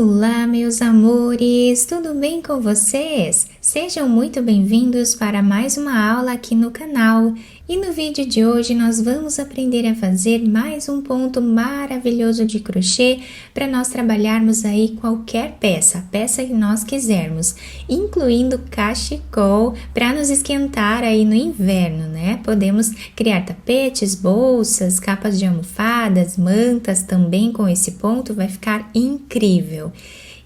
Olá, meus amores! Tudo bem com vocês? Sejam muito bem-vindos para mais uma aula aqui no canal. E no vídeo de hoje nós vamos aprender a fazer mais um ponto maravilhoso de crochê para nós trabalharmos aí qualquer peça, a peça que nós quisermos, incluindo cachecol para nos esquentar aí no inverno, né? Podemos criar tapetes, bolsas, capas de almofadas, mantas também com esse ponto, vai ficar incrível.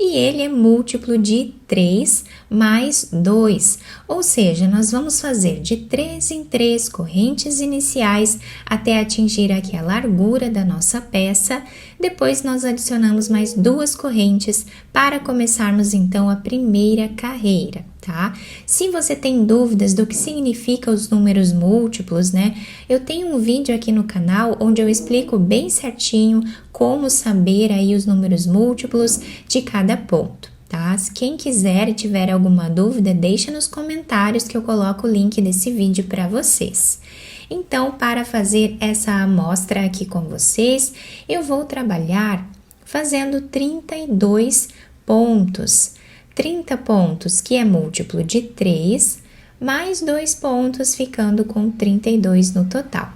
E ele é múltiplo de 3 mais 2, ou seja, nós vamos fazer de 3 em 3 correntes iniciais até atingir aqui a largura da nossa peça. Depois nós adicionamos mais 2 correntes para começarmos então a primeira carreira, tá? Se você tem dúvidas do que significa os números múltiplos, né? Eu tenho um vídeo aqui no canal onde eu explico bem certinho como saber aí os números múltiplos de cada ponto, tá? Se quem quiser e tiver alguma dúvida, deixa nos comentários que eu coloco o link desse vídeo para vocês. Então, para fazer essa amostra aqui com vocês, eu vou trabalhar fazendo 32 pontos. 30 pontos, que é múltiplo de 3, mais 2 pontos, ficando com 32 no total.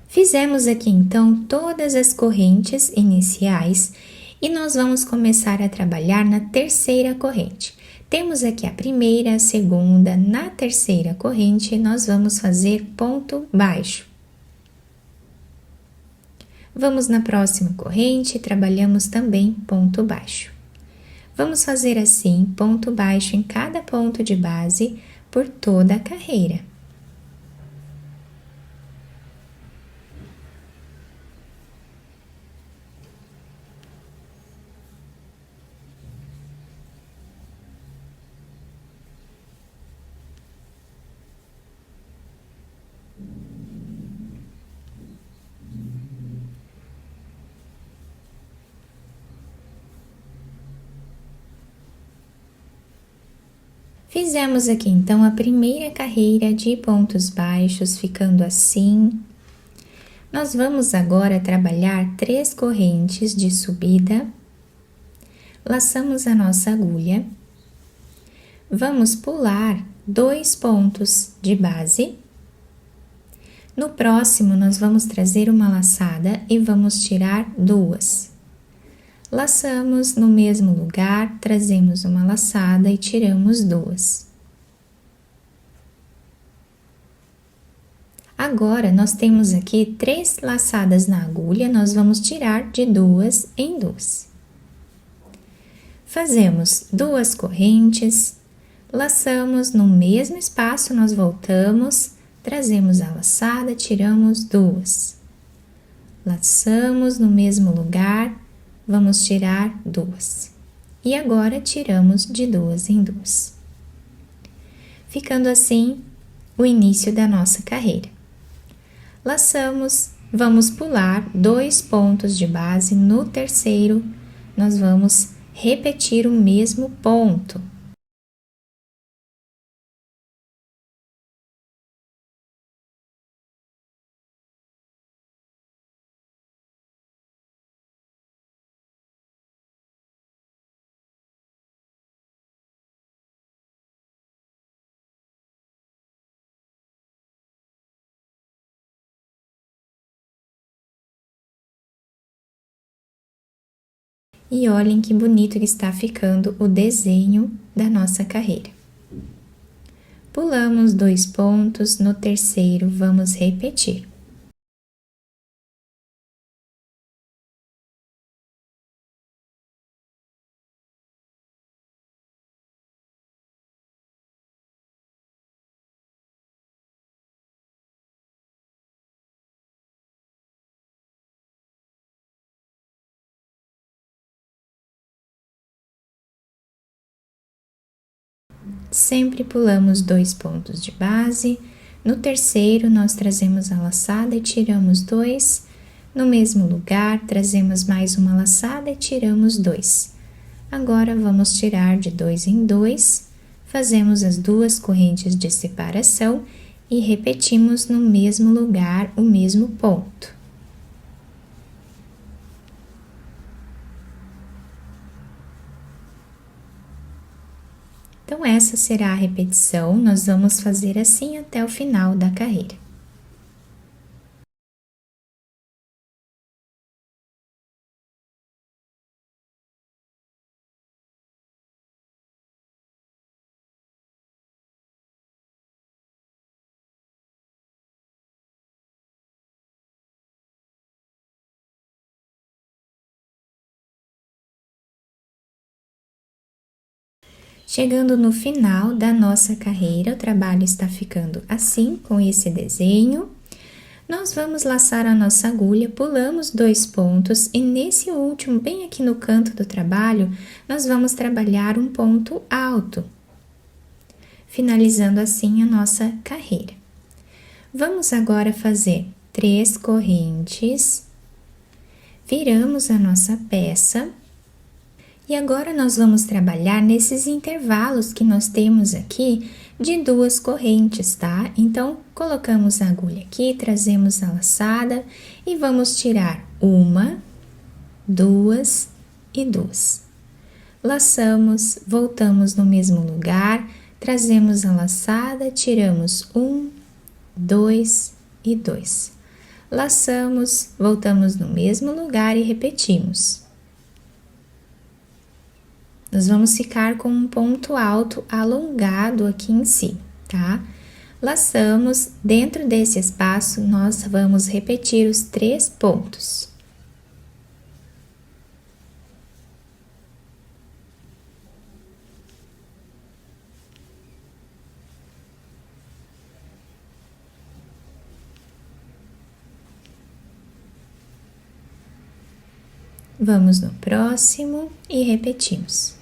Fizemos aqui, então, todas as correntes iniciais e nós vamos começar a trabalhar na terceira corrente. Temos aqui a primeira, a segunda, na terceira corrente nós vamos fazer ponto baixo. Vamos na próxima corrente, trabalhamos também ponto baixo. Vamos fazer assim, ponto baixo em cada ponto de base por toda a carreira. Fizemos aqui então a primeira carreira de pontos baixos, ficando assim. Nós vamos agora trabalhar 3 correntes de subida. Laçamos a nossa agulha. Vamos pular 2 pontos de base. No próximo, nós vamos trazer uma laçada e vamos tirar 2. Laçamos no mesmo lugar, trazemos uma laçada e tiramos 2. Agora, nós temos aqui 3 laçadas na agulha, nós vamos tirar de 2 em 2. Fazemos 2 correntes, laçamos no mesmo espaço, nós voltamos, trazemos a laçada, tiramos 2. Laçamos no mesmo lugar, vamos tirar 2. E agora, tiramos de 2 em 2. Ficando assim, o início da nossa carreira. Laçamos, vamos pular 2 pontos de base, no terceiro, nós vamos repetir o mesmo ponto. E olhem que bonito que está ficando o desenho da nossa carreira. Pulamos 2 pontos, no terceiro vamos repetir. Sempre pulamos 2 pontos de base, no terceiro nós trazemos a laçada e tiramos 2, no mesmo lugar trazemos mais uma laçada e tiramos 2. Agora vamos tirar de 2 em 2, fazemos as 2 correntes de separação e repetimos no mesmo lugar o mesmo ponto. Então, essa será a repetição, nós vamos fazer assim até o final da carreira. Chegando no final da nossa carreira, o trabalho está ficando assim, com esse desenho. Nós vamos laçar a nossa agulha, pulamos 2 pontos e nesse último, bem aqui no canto do trabalho, nós vamos trabalhar um ponto alto, finalizando assim a nossa carreira. Vamos agora fazer 3 correntes, viramos a nossa peça. E agora nós vamos trabalhar nesses intervalos que nós temos aqui de 2 correntes, tá? Então, colocamos a agulha aqui, trazemos a laçada e vamos tirar 1, 2 e 2. Laçamos, voltamos no mesmo lugar, trazemos a laçada, tiramos 1, 2 e 2. Laçamos, voltamos no mesmo lugar e repetimos. Nós vamos ficar com um ponto alto alongado aqui em cima, tá? Laçamos, dentro desse espaço, nós vamos repetir os 3 pontos. Vamos no próximo e repetimos.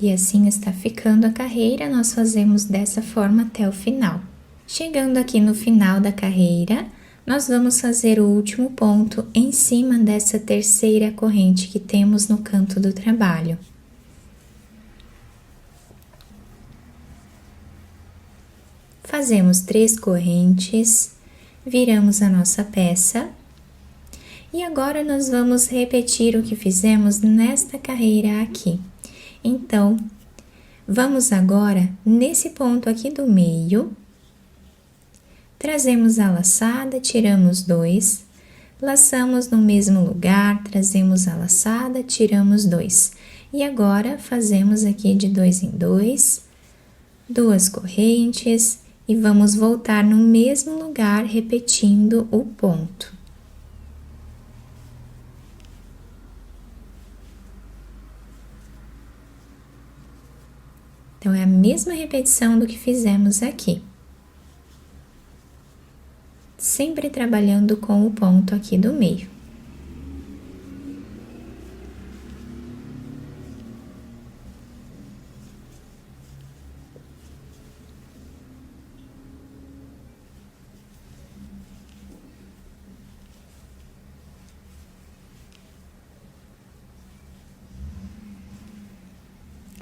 E assim está ficando a carreira, nós fazemos dessa forma até o final. Chegando aqui no final da carreira, nós vamos fazer o último ponto em cima dessa terceira corrente que temos no canto do trabalho. Fazemos 3 correntes, viramos a nossa peça. E agora nós vamos repetir o que fizemos nesta carreira aqui. Então, vamos agora nesse ponto aqui do meio, trazemos a laçada, tiramos 2, laçamos no mesmo lugar, trazemos a laçada, tiramos 2. E agora, fazemos aqui de 2 em 2, 2 correntes e vamos voltar no mesmo lugar, repetindo o ponto. Então, é a mesma repetição do que fizemos aqui. Sempre trabalhando com o ponto aqui do meio.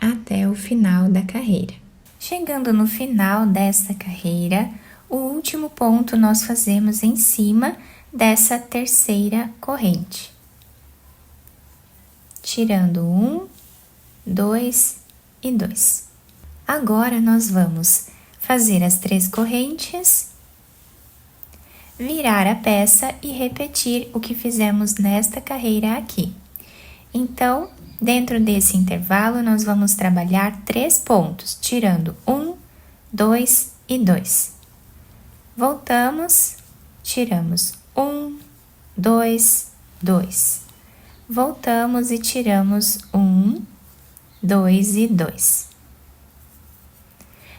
Até o final da carreira. Chegando no final dessa carreira, o último ponto nós fazemos em cima dessa terceira corrente. Tirando 1, 2 e 2. Agora, nós vamos fazer as 3 correntes, virar a peça e repetir o que fizemos nesta carreira aqui. Então, dentro desse intervalo, nós vamos trabalhar 3 pontos, tirando 1, 2 e 2. Voltamos, tiramos 1, 2, 2. voltamos e tiramos 1, 2 e 2.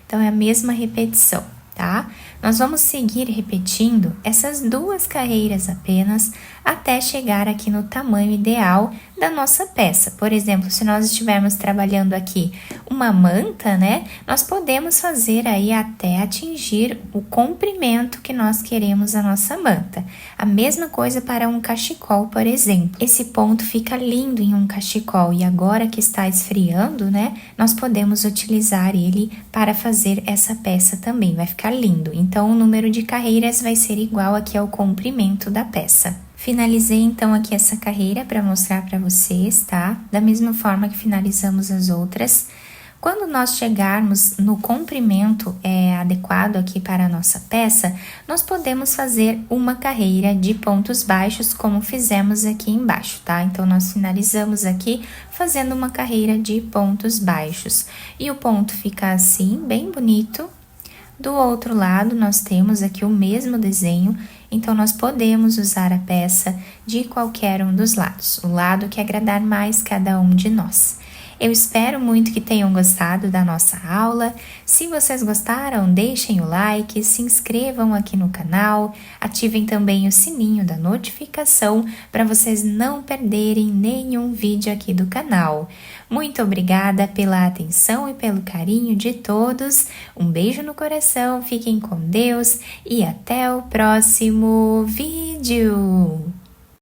Então, é a mesma repetição, tá? Nós vamos seguir repetindo essas 2 carreiras apenas até chegar aqui no tamanho ideal da nossa peça. Por exemplo, se nós estivermos trabalhando aqui uma manta, né? Nós podemos fazer aí até atingir o comprimento que nós queremos a nossa manta. A mesma coisa para um cachecol, por exemplo. Esse ponto fica lindo em um cachecol e agora que está esfriando, né? Nós podemos utilizar ele para fazer essa peça também, vai ficar lindo. Então, o número de carreiras vai ser igual aqui ao comprimento da peça. Finalizei então aqui essa carreira para mostrar para vocês, tá? Da mesma forma que finalizamos as outras. Quando nós chegarmos no comprimento adequado aqui para a nossa peça, nós podemos fazer uma carreira de pontos baixos, como fizemos aqui embaixo, tá? Então, nós finalizamos aqui fazendo uma carreira de pontos baixos. E o ponto fica assim, bem bonito. Do outro lado, nós temos aqui o mesmo desenho, então nós podemos usar a peça de qualquer um dos lados, o lado que agradar mais cada um de nós. Eu espero muito que tenham gostado da nossa aula. Se vocês gostaram, deixem o like, se inscrevam aqui no canal, ativem também o sininho da notificação para vocês não perderem nenhum vídeo aqui do canal. Muito obrigada pela atenção e pelo carinho de todos. Um beijo no coração, fiquem com Deus e até o próximo vídeo!